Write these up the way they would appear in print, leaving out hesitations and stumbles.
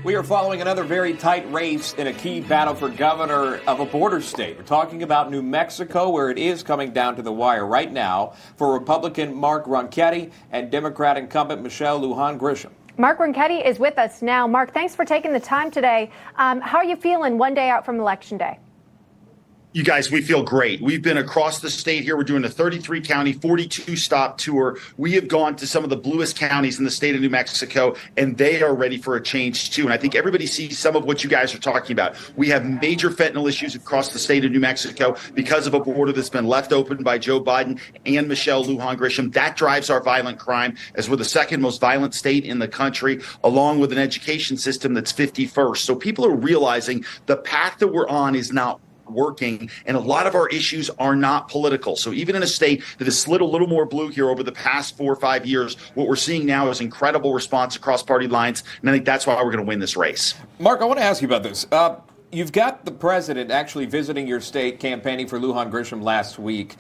We are following another very tight race in a key battle for governor of a border state. We're talking about New Mexico, where it is coming down to the wire right now for Republican Mark Ronchetti and Democrat incumbent Michelle Lujan Grisham. Mark Ronchetti is with us now. Mark, thanks for taking the time today. How are you feeling one day out from Election Day? You guys, we feel great. We've been across the state here. We're doing a 33-county, 42-stop tour. We have gone to some of the bluest counties in the state of New Mexico, and they are ready for a change, too. And I think everybody sees some of what you guys are talking about. We have major fentanyl issues across the state of New Mexico because of a border that's been left open by Joe Biden and Michelle Lujan Grisham. That drives our violent crime, as we're the second most violent state in the country, along with an education system that's 51st. So people are realizing the path that we're on is not working, and a lot of our issues are not political. So even in a state that has slid a little more blue here over the past 4 or 5 years, what we're seeing now is incredible response across party lines, and I think that's why we're going to win this race. Mark, I want to ask you about this. You've got the president actually visiting your state, campaigning for Lujan Grisham last week.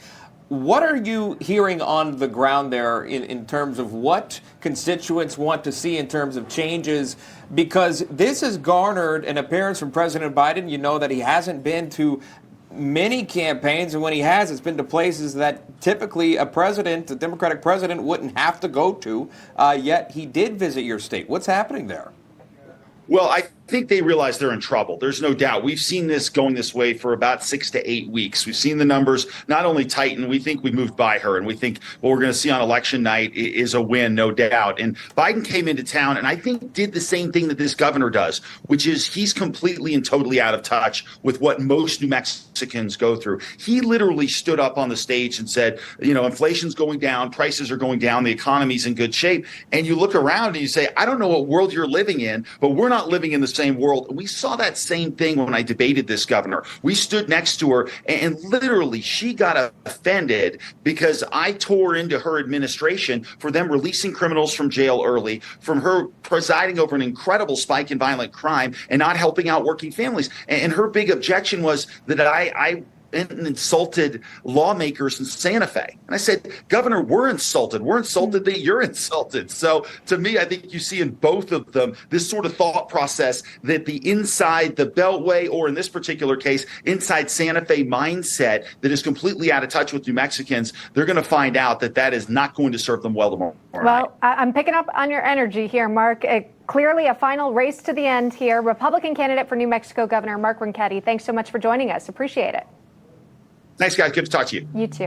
What are you hearing on the ground there in terms of what constituents want to see in terms of changes? Because this has garnered an appearance from President Biden. You know that he hasn't been to many campaigns, and when he has, it's been to places that typically a Democratic president, wouldn't have to go to, yet he did visit your state. What's happening there? Well, I think they realize they're in trouble. There's no doubt. We've seen this going this way for about 6 to 8 weeks. We've seen the numbers not only tighten, we think we moved by her, and we think what we're going to see on election night is a win, no doubt. And Biden came into town and I think did the same thing that this governor does, which is he's completely and totally out of touch with what most New Mexicans go through. He literally stood up on the stage and said, you know, inflation's going down, prices are going down, the economy's in good shape. And you look around and you say, I don't know what world you're living in, but we're not living in the same world. We saw that same thing when I debated this governor. We stood next to her and literally she got offended because I tore into her administration for them releasing criminals from jail early, from her presiding over an incredible spike in violent crime and not helping out working families. And her big objection was that I insulted lawmakers in Santa Fe. And I said, Governor, we're insulted. We're insulted that you're insulted. So to me, I think you see in both of them this sort of thought process that the inside the Beltway, or in this particular case, inside Santa Fe mindset that is completely out of touch with New Mexicans, they're going to find out that that is not going to serve them well tomorrow night. Well, I'm picking up on your energy here, Mark. Clearly a final race to the end here. Republican candidate for New Mexico Governor Mark Ronchetti, thanks so much for joining us. Appreciate it. Thanks, guys. Good to talk to you. You too.